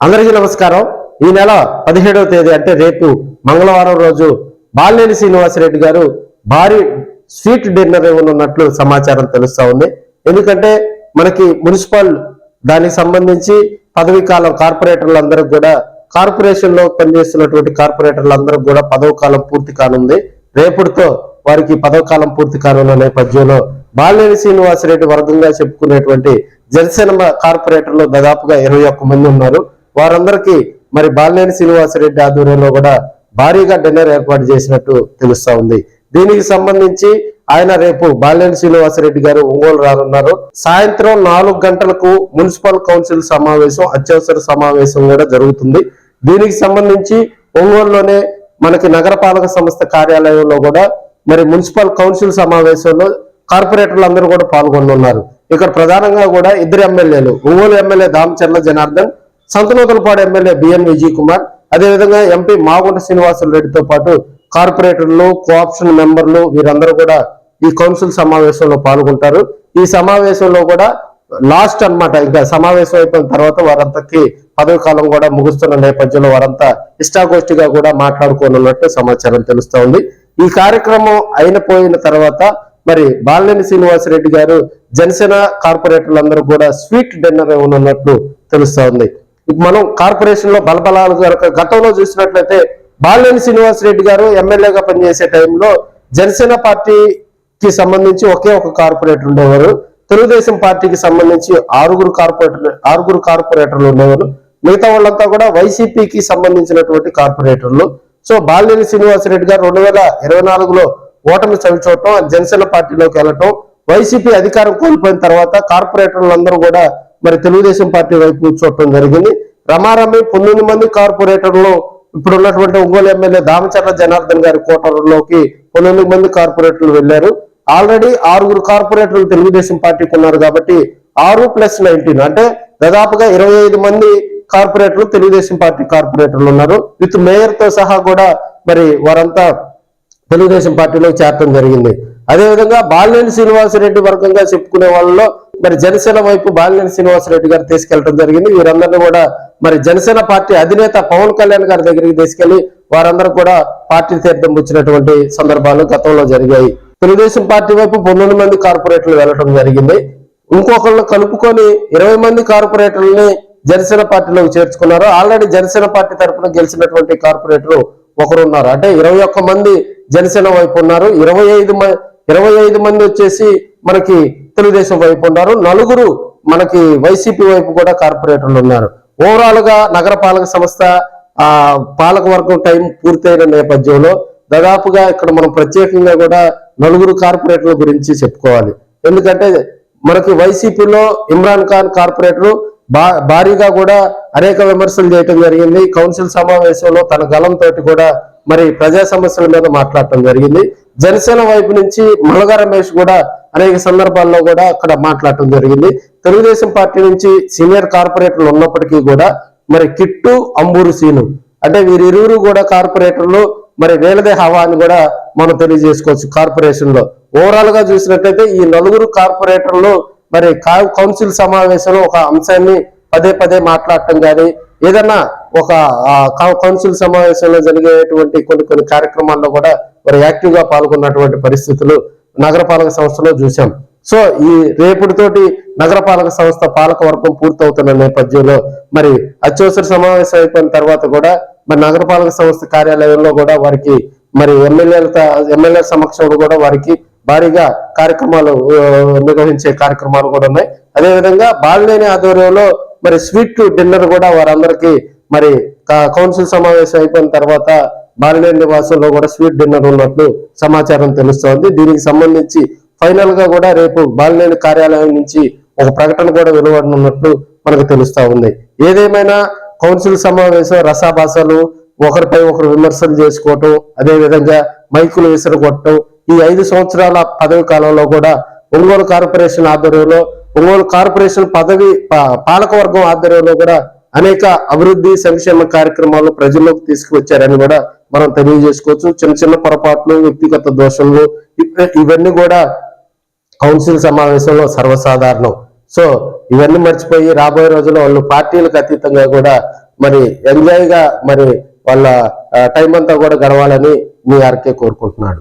అందరికీ నమస్కారం. ఈ నెల 17వ తేదీ అంటే రేపు మంగళవారం రోజు బాలినేని శ్రీనివాసరెడ్డి గారు భారీ స్వీట్ డిన్నర్ ఇవ్వనున్నట్లు సమాచారం తెలుస్తా ఉంది. ఎందుకంటే మనకి మున్సిపల్ దానికి సంబంధించి పదవీ కాలం కార్పొరేటర్లందరికీ కూడా కార్పొరేషన్ లో పనిచేస్తున్నటువంటి కార్పొరేటర్లందరికీ కూడా పదవి కాలం పూర్తి కానుంది. రేపుడుతో వారికి పదవి కాలం పూర్తి కానున్న నేపథ్యంలో బాలినేని శ్రీనివాసరెడ్డి వర్గంగా చెప్పుకునేటువంటి జనసేన కార్పొరేటర్లు దాదాపుగా 21 మంది ఉన్నారు. వారందరికీ మరి బాలినేని శ్రీనివాసరెడ్డి ఆధ్వర్యంలో కూడా భారీగా డిన్నర్ ఏర్పాటు చేసినట్టు తెలుస్తా ఉంది. దీనికి సంబంధించి ఆయన రేపు బాలినేని శ్రీనివాసరెడ్డి గారు ఒంగోలు రానున్నారు. సాయంత్రం 4 గంటలకు మున్సిపల్ కౌన్సిల్ సమావేశం, అత్యవసర సమావేశం కూడా జరుగుతుంది. దీనికి సంబంధించి ఒంగోలులోనే మనకి నగరపాలక సంస్థ కార్యాలయంలో కూడా మరి మున్సిపల్ కౌన్సిల్ సమావేశంలో కార్పొరేటర్లు అందరూ కూడా పాల్గొనున్నారు. ఇక్కడ ప్రధానంగా కూడా ఇద్దరు ఎమ్మెల్యేలు, Ongole MLA Damacharla Janardhan, Santhanuthalapadu MLA B N Vijay Kumar, అదేవిధంగా ఎంపీ మాగుంట శ్రీనివాసులు రెడ్డితో పాటు కార్పొరేటర్లు, కోఆప్షన్ మెంబర్లు వీరందరూ కూడా ఈ కౌన్సిల్ సమావేశంలో పాల్గొంటారు. ఈ సమావేశంలో కూడా లాస్ట్ అన్నమాట, ఇంకా సమావేశం అయిపోయిన తర్వాత వారంతకి పదవి కాలం కూడా ముగుస్తున్న నేపథ్యంలో వారంతా ఇష్టాగోష్ఠిగా కూడా మాట్లాడుకోనున్నట్టు సమాచారం తెలుస్తా ఉంది. ఈ కార్యక్రమం అయిపోయిన తర్వాత మరి బాలినేని శ్రీనివాసరెడ్డి గారు జనసేన కార్పొరేటర్లందరూ కూడా స్వీట్ డిన్నర్ ఇవ్వనున్నట్లు తెలుస్తా ఉంది. మనం కార్పొరేషన్ లో బలబలాలు గతంలో చూసినట్లయితే బాలినేని శ్రీనివాసరెడ్డి గారు ఎమ్మెల్యేగా పనిచేసే టైంలో జనసేన పార్టీకి సంబంధించి ఒకే ఒక కార్పొరేటర్ ఉండేవారు. తెలుగుదేశం పార్టీకి సంబంధించి ఆరుగురు కార్పొరేటర్లు ఉండేవారు. మిగతా వాళ్ళంతా కూడా వైసీపీకి సంబంధించినటువంటి కార్పొరేటర్లు. సో బాలినేని శ్రీనివాసరెడ్డి గారు 2024లో ఓటమి చవిచూడటం, జనసేన పార్టీలోకి వెళ్ళటం, వైసీపీ అధికారం కోల్పోయిన తర్వాత కార్పొరేటర్లందరూ కూడా మరి తెలుగుదేశం పార్టీ వైపు చూడటం జరిగింది. రమారమి 19 మంది కార్పొరేటర్లు ఇప్పుడు ఉన్నటువంటి ఒంగోలు ఎమ్మెల్యే దామచర్ల జనార్దన్ గారి కోటలోకి 19 మంది కార్పొరేటర్లు వెళ్లారు. ఆల్రెడీ 6 కార్పొరేటర్లు తెలుగుదేశం పార్టీకి ఉన్నారు కాబట్టి 6+19 అంటే దాదాపుగా 25 మంది కార్పొరేటర్లు తెలుగుదేశం పార్టీ కార్పొరేటర్లు ఉన్నారు. విత్ మేయర్ తో సహా కూడా మరి వారంతా తెలుగుదేశం పార్టీలో చేరటం జరిగింది. అదేవిధంగా బాలినేని శ్రీనివాసరెడ్డి వర్గంగా చెప్పుకునే వాళ్ళలో మరి జనసేన వైపు బాలినేని శ్రీనివాసరెడ్డి గారు తీసుకెళ్లడం జరిగింది. వీరందరినీ కూడా మరి జనసేన పార్టీ అధినేత పవన్ కళ్యాణ్ గారి దగ్గరికి తీసుకెళ్లి వారందరూ కూడా పార్టీ తీర్థం పుచ్చినటువంటి సందర్భాలు గతంలో జరిగాయి. తెలుగుదేశం పార్టీ వైపు 19 మంది కార్పొరేటర్లు వెళ్ళడం జరిగింది. ఇంకొకళ్ళు కలుపుకొని 20 మంది కార్పొరేటర్లని జనసేన పార్టీలోకి చేర్చుకున్నారు. ఆల్రెడీ జనసేన పార్టీ తరఫున గెలిచినటువంటి కార్పొరేటర్ ఒకరు ఉన్నారు. అంటే 21 మంది జనసేన వైపు ఉన్నారు. 25 మంది వచ్చేసి మనకి తెలుగుదేశం వైపు ఉన్నారు. 4 మనకి వైసీపీ వైపు కూడా కార్పొరేటర్లు ఉన్నారు. ఓవరాల్ గా నగరపాలక సంస్థ పాలకవర్గం టైం పూర్తయిన నేపథ్యంలో దాదాపుగా ఇక్కడ మనం ప్రత్యేకంగా కూడా 4 కార్పొరేటర్ల గురించి చెప్పుకోవాలి. ఎందుకంటే మనకి వైసీపీలో ఇమ్రాన్ ఖాన్ కార్పొరేటర్ భారీగా కూడా అనేక విమర్శలు చేయటం జరిగింది. కౌన్సిల్ సమావేశంలో తన గలంతో కూడా మరి ప్రజా సమస్యల మీద మాట్లాడటం జరిగింది. జనసేన వైపు నుంచి ములగా రమేష్ కూడా అనేక సందర్భాల్లో కూడా అక్కడ మాట్లాడటం జరిగింది. తెలుగుదేశం పార్టీ నుంచి సీనియర్ కార్పొరేటర్లు ఉన్నప్పటికీ కూడా మరి కిట్టు, అంబూరు సీను అంటే వీరిరువురు కూడా కార్పొరేటర్లు మరి వేలదే హవా అని కూడా మనం తెలియజేసుకోవచ్చు. కార్పొరేషన్ లో ఓవరాల్ గా చూసినట్లయితే ఈ 4 కార్పొరేటర్లు మరి కౌన్సిల్ సమావేశంలో ఒక అంశాన్ని పదే మాట్లాడటం కానీ ఏదన్నా ఒక కౌన్సిల్ సమావేశంలో జరిగేటువంటి కొన్ని కార్యక్రమాల్లో కూడా మరి యాక్టివ్ గా పాల్గొన్నటువంటి పరిస్థితులు నగరపాలక సంస్థలో చూసాం. సో ఈ రేపుడితోటి నగరపాలక సంస్థ పాలకవర్గం పూర్తవుతున్న నేపథ్యంలో మరి అత్యవసర సమావేశం అయిపోయిన తర్వాత కూడా మరి నగరపాలక సంస్థ కార్యాలయంలో కూడా వారికి మరి ఎమ్మెల్యేల సమక్షంలో కూడా వారికి భారీగా కార్యక్రమాలు నిర్వహించే కార్యక్రమాలు కూడా ఉన్నాయి. అదేవిధంగా బాలినేని ఆధ్వర్యంలో మరి స్వీట్ డిన్నర్ కూడా వారందరికీ మరి కౌన్సిల్ సమావేశం అయిపోయిన తర్వాత బాలినేని నివాసంలో కూడా స్వీట్ డిన్నర్ ఉన్నట్లు సమాచారం తెలుస్తోంది. దీనికి సంబంధించి ఫైనల్ గా కూడా రేపు బాలినేని కార్యాలయం నుంచి ఒక ప్రకటన కూడా వెలువడనున్నట్లు మనకు తెలుస్తా ఉంది. ఏదేమైనా కౌన్సిల్ సమావేశం రసాభాసాలు, ఒకరిపై ఒకరు విమర్శలు చేసుకోవటం, అదేవిధంగా మైకులు విసిరగొట్టడం, ఈ 5 సంవత్సరాల పదవి కాలంలో కూడా ఒంగోలు కార్పొరేషన్ ఆధ్వర్యంలో, ఒంగోలు కార్పొరేషన్ పాలకవర్గం ఆధ్వర్యంలో కూడా అనేక అభివృద్ధి సంక్షేమ కార్యక్రమాలు ప్రజల్లోకి తీసుకువచ్చారని కూడా మనం తెలియజేసుకోవచ్చు. చిన్న పొరపాట్లు, వ్యక్తిగత దోషాలు ఇవన్నీ కూడా కౌన్సిల్ సమావేశంలో సర్వసాధారణం. సో ఇవన్నీ మర్చిపోయి రాబోయే రోజుల్లో వాళ్ళు పార్టీలకు అతీతంగా కూడా మరి ఎంజాయ్ గా మరి వాళ్ళ టైం అంతా కూడా గడవాలని మీ ఆర్కే కోరుకుంటున్నాడు.